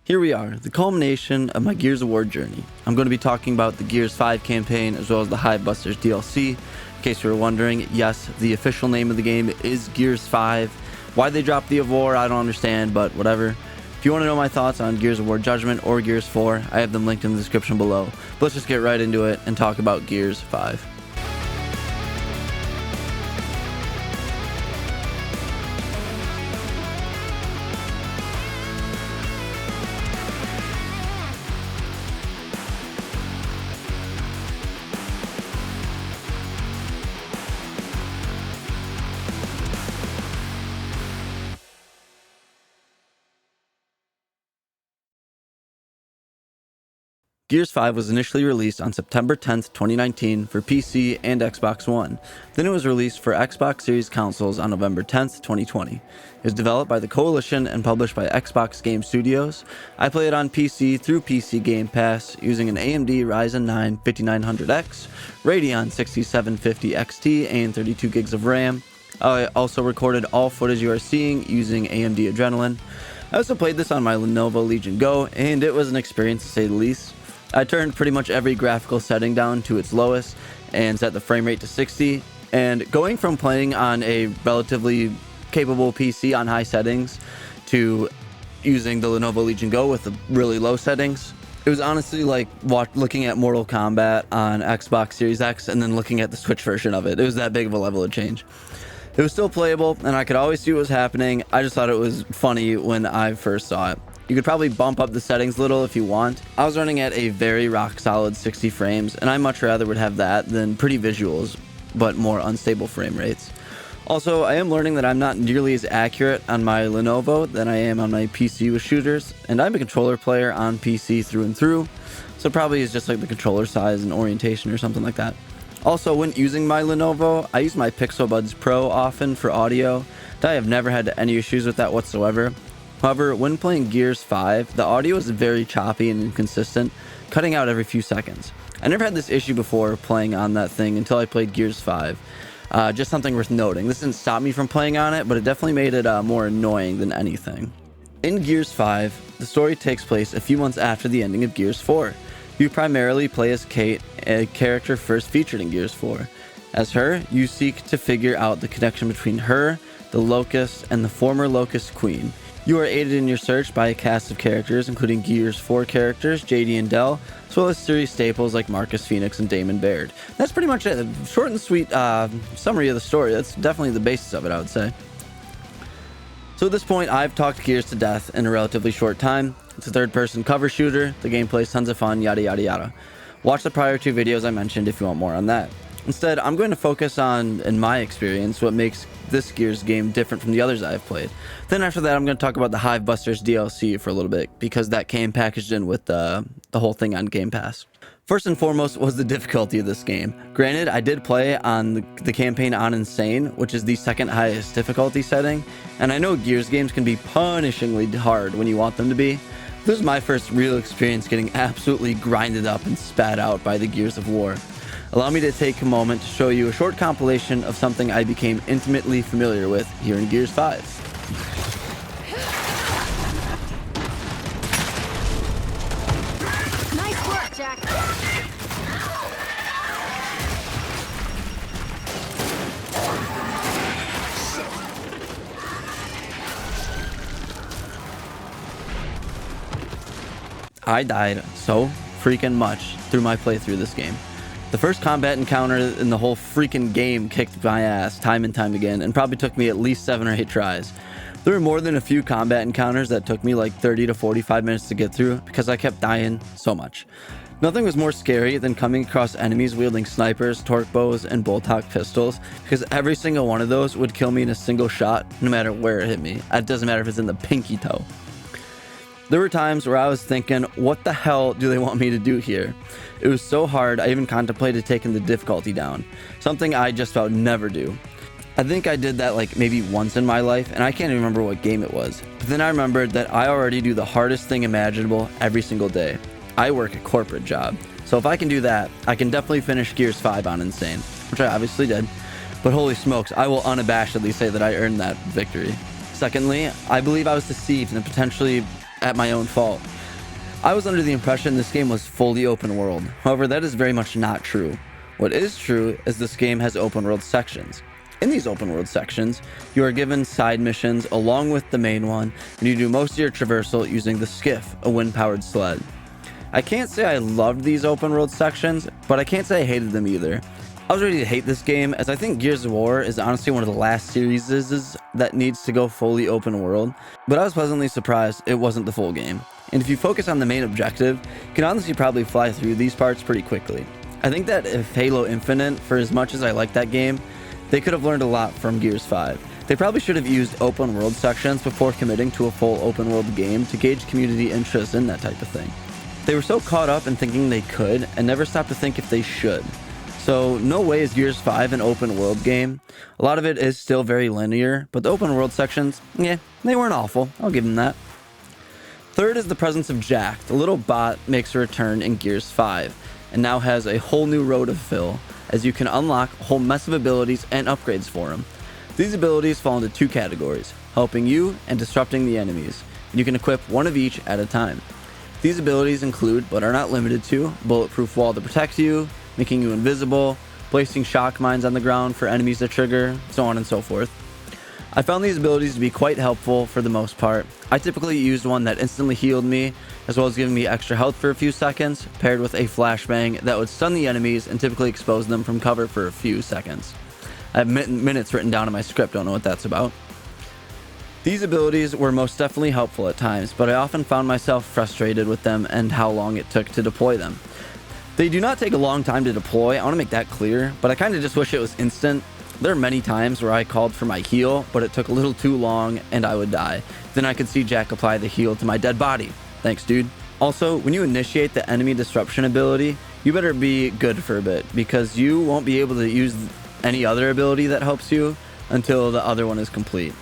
Here we are, the culmination of my Gears of War journey. I'm going to be talking about the Gears 5 campaign as well as the Hivebusters DLC. In case you were wondering, yes, the official name of the game is Gears 5. Why they dropped the of War, I don't understand, but whatever. If you want to know my thoughts on Gears of War Judgment or Gears 4, I have them linked in the description below. But let's just get right into it and talk about Gears 5. Gears 5 was initially released on September 10th, 2019 for PC and Xbox One. Then it was released for Xbox Series consoles on November 10th, 2020. It was developed by the Coalition and published by Xbox Game Studios. I play it on PC through PC Game Pass using an AMD Ryzen 9 5900X, Radeon 6750 XT, and 32 gigs of RAM. I also recorded all footage you are seeing using AMD Adrenalin. I also played this on my Lenovo Legion Go, and it was an experience to say the least. I turned pretty much every graphical setting down to its lowest and set the frame rate to 60, and going from playing on a relatively capable PC on high settings to using the Lenovo Legion Go with the really low settings, it was honestly like looking at Mortal Kombat on Xbox Series X and then looking at the Switch version of it. It was that big of a level of change. It was still playable, and I could always see what was happening. I just thought it was funny when I first saw it. You could probably bump up the settings a little if you want. I was running at a very rock solid 60 frames, and I much rather would have that than pretty visuals, but more unstable frame rates. Also, I am learning that I'm not nearly as accurate on my Lenovo than I am on my PC with shooters, and I'm a controller player on PC through and through, so probably it's just like the controller size and orientation or something like that. Also, when using my Lenovo, I use my Pixel Buds Pro often for audio. I have never had any issues with that whatsoever. However, when playing Gears 5, the audio is very choppy and inconsistent, cutting out every few seconds. I never had this issue before playing on that thing until I played Gears 5. Just something worth noting. This didn't stop me from playing on it, but it definitely made it more annoying than anything. In Gears 5, the story takes place a few months after the ending of Gears 4. You primarily play as Kate, a character first featured in Gears 4. As her, you seek to figure out the connection between her, the Locust, and the former Locust Queen. You are aided in your search by a cast of characters, including Gears 4 characters, JD and Dell, as well as series staples like Marcus Phoenix and Damon Baird. That's pretty much it. A short and sweet summary of the story. That's definitely the basis of it, I would say. So at this point, I've talked Gears to death in a relatively short time. It's a third-person cover shooter. The gameplay is tons of fun, yada yada yada. Watch the prior two videos I mentioned if you want more on that. Instead, I'm going to focus on, in my experience, what makes this Gears game different from the others I've played. Then after that, I'm going to talk about the Hivebusters DLC for a little bit, because that came packaged in with the whole thing on Game Pass. First and foremost was the difficulty of this game. Granted, I did play on the campaign on Insane, which is the second highest difficulty setting, and I know Gears games can be punishingly hard when you want them to be. This is my first real experience getting absolutely grinded up and spat out by the Gears of War. Allow me to take a moment to show you a short compilation of something I became intimately familiar with here in Gears 5. Nice work, Jack. I died so freaking much through my playthrough of this game. The first combat encounter in the whole freaking game kicked my ass time and time again, and probably took me at least 7 or 8 tries. There were more than a few combat encounters that took me like 30 to 45 minutes to get through because I kept dying so much. Nothing was more scary than coming across enemies wielding snipers, torque bows, and bolt-hock pistols, because every single one of those would kill me in a single shot, no matter where it hit me. It doesn't matter if it's in the pinky toe. There were times where I was thinking, what the hell do they want me to do here? It was so hard, I even contemplated taking the difficulty down, something I just about never do. I think I did that like maybe once in my life, and I can't even remember what game it was. But then I remembered that I already do the hardest thing imaginable every single day. I work a corporate job, so if I can do that, I can definitely finish Gears 5 on Insane, which I obviously did. But holy smokes, I will unabashedly say that I earned that victory. Secondly, I believe I was deceived and potentially at my own fault. I was under the impression this game was fully open world. However, that is very much not true. What is true is this game has open world sections. In these open world sections, you are given side missions along with the main one, and you do most of your traversal using the Skiff, a wind-powered sled. I can't say I loved these open world sections, but I can't say I hated them either. I was ready to hate this game, as I think Gears of War is honestly one of the last series that needs to go fully open world, but I was pleasantly surprised it wasn't the full game. And if you focus on the main objective, you can honestly probably fly through these parts pretty quickly. I think that if Halo Infinite, for as much as I like that game, they could have learned a lot from Gears 5. They probably should have used open world sections before committing to a full open world game to gauge community interest in that type of thing. They were so caught up in thinking they could and never stopped to think if they should. So no way is Gears 5 an open world game. A lot of it is still very linear, but the open world sections, yeah, they weren't awful. I'll give them that. Third is the presence of Jack. The little bot makes a return in Gears 5 and now has a whole new row to fill, as you can unlock a whole mess of abilities and upgrades for him. These abilities fall into two categories, helping you and disrupting the enemies, and you can equip one of each at a time. These abilities include, but are not limited to, bulletproof wall to protect you, making you invisible, placing shock mines on the ground for enemies to trigger, so on and so forth. I found these abilities to be quite helpful for the most part. I typically used one that instantly healed me, as well as giving me extra health for a few seconds, paired with a flashbang that would stun the enemies and typically expose them from cover for a few seconds. I have minutes written down in my script, don't know what that's about. These abilities were most definitely helpful at times, but I often found myself frustrated with them and how long it took to deploy them. They do not take a long time to deploy, I want to make that clear, but I kind of just wish it was instant. There are many times where I called for my heal, but it took a little too long and I would die. Then I could see Jack apply the heal to my dead body. Thanks, dude. Also, when you initiate the enemy disruption ability, you better be good for a bit, because you won't be able to use any other ability that helps you until the other one is complete.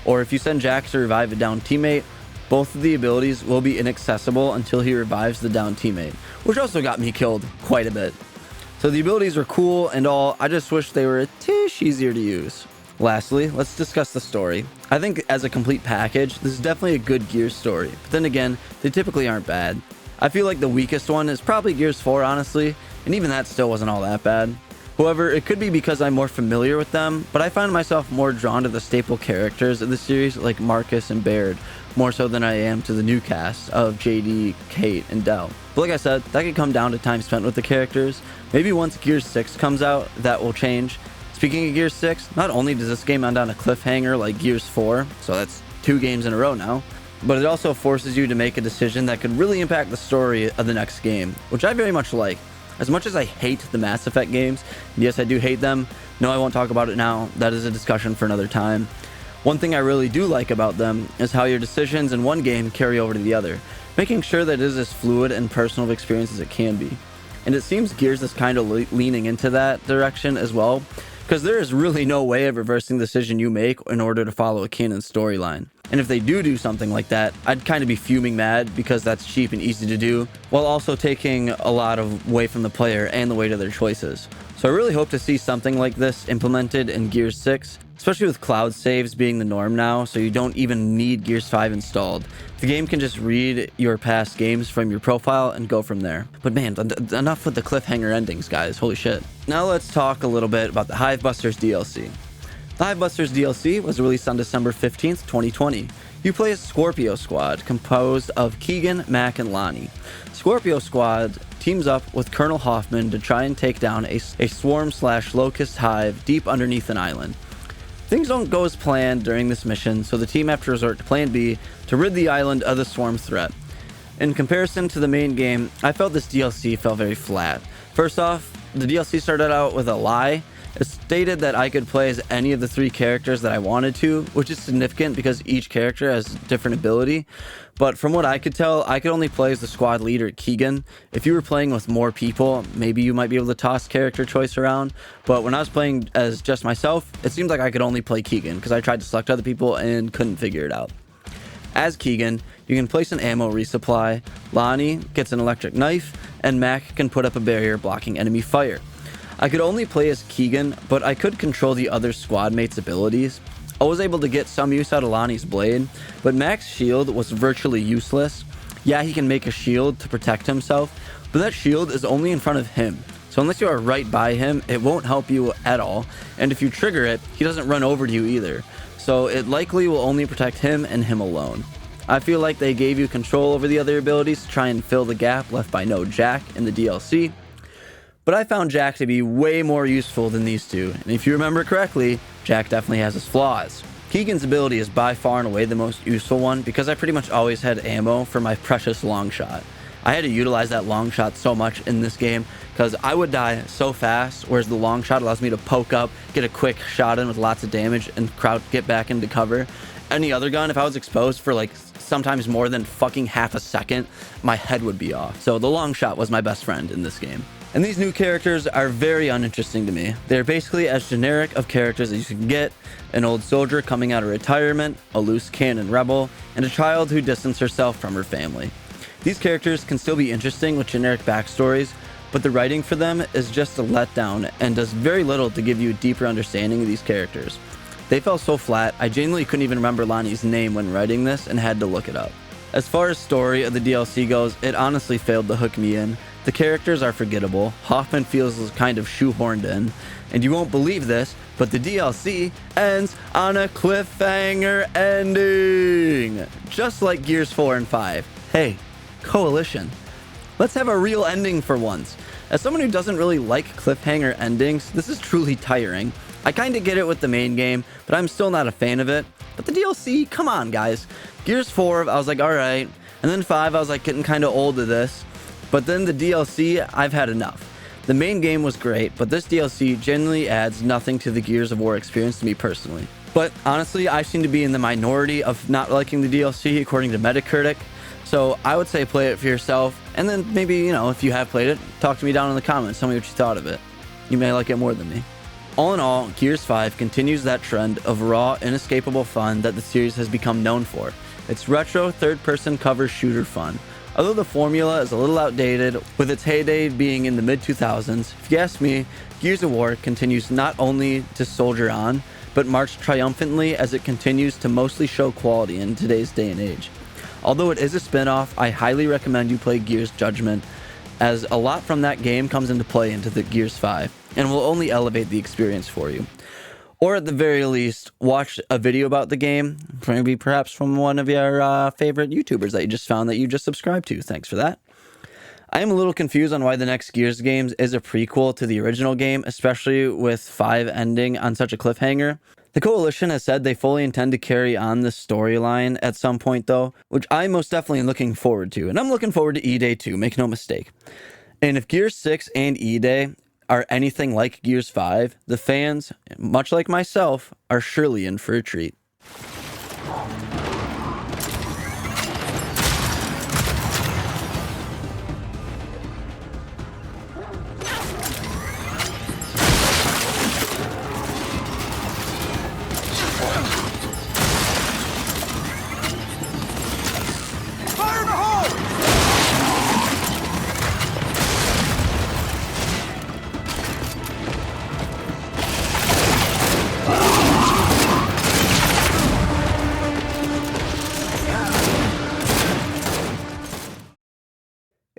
Or if you send Jack to revive a downed teammate, both of the abilities will be inaccessible until he revives the downed teammate, which also got me killed quite a bit. So the abilities are cool and all, I just wish they were a tish easier to use. Lastly, let's discuss the story. I think as a complete package, this is definitely a good Gears story, but then again, they typically aren't bad. I feel like the weakest one is probably Gears 4, honestly, and even that still wasn't all that bad. However, it could be because I'm more familiar with them, but I find myself more drawn to the staple characters of the series like Marcus and Baird, more so than I am to the new cast of JD, Kate, and Del. But like I said, that could come down to time spent with the characters. Maybe once Gears 6 comes out, that will change. Speaking of Gears 6, not only does this game end on a cliffhanger like Gears 4, so that's 2 games in a row now, but it also forces you to make a decision that could really impact the story of the next game, which I very much like. As much as I hate the Mass Effect games, and yes, I do hate them, no, I won't talk about it now, that is a discussion for another time. One thing I really do like about them is how your decisions in one game carry over to the other, making sure that it is as fluid and personal of experience as it can be. And it seems Gears is kind of leaning into that direction as well, because there is really no way of reversing the decision you make in order to follow a canon storyline. And if they do something like that, I'd kind of be fuming mad, because that's cheap and easy to do, while also taking a lot away from the player and the weight of their choices. So I really hope to see something like this implemented in Gears 6, especially with cloud saves being the norm now, so you don't even need Gears 5 installed. The game can just read your past games from your profile and go from there. But man, enough with the cliffhanger endings, guys. Holy shit. Now let's talk a little bit about the Hivebusters DLC. The Hivebusters DLC was released on December 15th, 2020. You play as Scorpio Squad, composed of Keegan, Mac, and Lonnie. Scorpio Squad teams up with Colonel Hoffman to try and take down a swarm/locust hive deep underneath an island. Things don't go as planned during this mission, so the team have to resort to Plan B to rid the island of the swarm threat. In comparison to the main game, I felt this DLC felt very flat. First off, the DLC started out with a lie. It stated that I could play as any of the 3 characters that I wanted to, which is significant because each character has different ability. But from what I could tell, I could only play as the squad leader, Keegan. If you were playing with more people, maybe you might be able to toss character choice around. But when I was playing as just myself, it seemed like I could only play Keegan, because I tried to select other people and couldn't figure it out. As Keegan, you can place an ammo resupply, Lonnie gets an electric knife, and Mac can put up a barrier blocking enemy fire. I could only play as Keegan, but I could control the other squad mates' abilities. I was able to get some use out of Lonnie's blade, but Mac's shield was virtually useless. Yeah, he can make a shield to protect himself, but that shield is only in front of him. So unless you are right by him, it won't help you at all. And if you trigger it, he doesn't run over to you either. So it likely will only protect him and him alone. I feel like they gave you control over the other abilities to try and fill the gap left by no Jack in the DLC. But I found Jack to be way more useful than these two. And if you remember correctly, Jack definitely has his flaws. Keegan's ability is by far and away the most useful one because I pretty much always had ammo for my precious long shot. I had to utilize that long shot so much in this game because I would die so fast, whereas the long shot allows me to poke up, get a quick shot in with lots of damage, and get back into cover. Any other gun, if I was exposed for like sometimes more than fucking half a second, my head would be off. So the long shot was my best friend in this game. And these new characters are very uninteresting to me. They're basically as generic of characters as you can get: an old soldier coming out of retirement, a loose cannon rebel, and a child who distanced herself from her family. These characters can still be interesting with generic backstories, but the writing for them is just a letdown and does very little to give you a deeper understanding of these characters. They fell so flat, I genuinely couldn't even remember Lonnie's name when writing this and had to look it up. As far as story of the DLC goes, it honestly failed to hook me in. The characters are forgettable, Hoffman feels kind of shoehorned in, and you won't believe this, but the DLC ends on a cliffhanger ending! Just like Gears 4 and 5. Hey, Coalition, let's have a real ending for once. As someone who doesn't really like cliffhanger endings, this is truly tiring. I kinda get it with the main game, but I'm still not a fan of it. But the DLC, come on guys. Gears 4, I was like, alright. And then 5, I was like getting kinda old of this. But then the DLC, I've had enough. The main game was great, but this DLC genuinely adds nothing to the Gears of War experience to me personally. But honestly, I seem to be in the minority of not liking the DLC according to Metacritic. So I would say play it for yourself, and then maybe, if you have played it, talk to me down in the comments, tell me what you thought of it. You may like it more than me. All in all, Gears 5 continues that trend of raw, inescapable fun that the series has become known for. It's retro, third-person cover shooter fun. Although the formula is a little outdated, with its heyday being in the mid-2000s, if you ask me, Gears of War continues not only to soldier on, but march triumphantly as it continues to mostly show quality in today's day and age. Although it is a spin-off, I highly recommend you play Gears Judgment, as a lot from that game comes into play into the Gears 5, and will only elevate the experience for you. Or at the very least, watch a video about the game, maybe perhaps from one of your favorite YouTubers that you just found that you just subscribed to. Thanks for that. I am a little confused on why the next Gears game is a prequel to the original game, especially with 5 ending on such a cliffhanger. The Coalition has said they fully intend to carry on this storyline at some point though, which I'm most definitely looking forward to. And I'm looking forward to E-Day too, make no mistake. And if Gears 6 and E-Day are anything like Gears 5, the fans, much like myself, are surely in for a treat.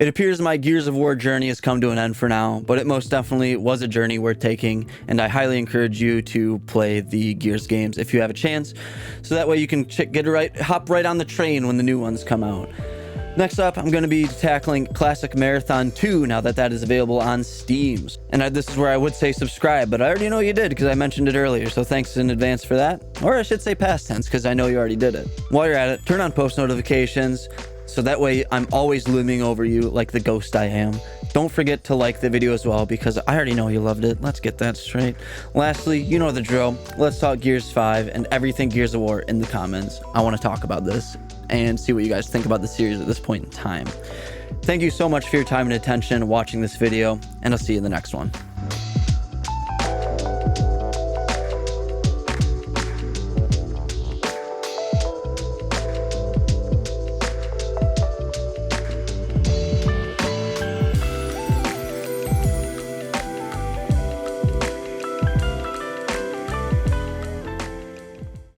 It appears my Gears of War journey has come to an end for now, but it most definitely was a journey worth taking, and I highly encourage you to play the Gears games if you have a chance, so that way you can hop right on the train when the new ones come out. Next up, I'm going to be tackling Classic Marathon 2 now that that is available on Steam. And this is where I would say subscribe, but I already know you did because I mentioned it earlier, so thanks in advance for that. Or I should say past tense because I know you already did it. While you're at it, turn on post notifications, so that way I'm always looming over you like the ghost I am. Don't forget to like the video as well because I already know you loved it. Let's get that straight. Lastly, you know the drill. Let's talk Gears 5 and everything Gears of War in the comments. I want to talk about this and see what you guys think about the series at this point in time. Thank you so much for your time and attention watching this video, and I'll see you in the next one.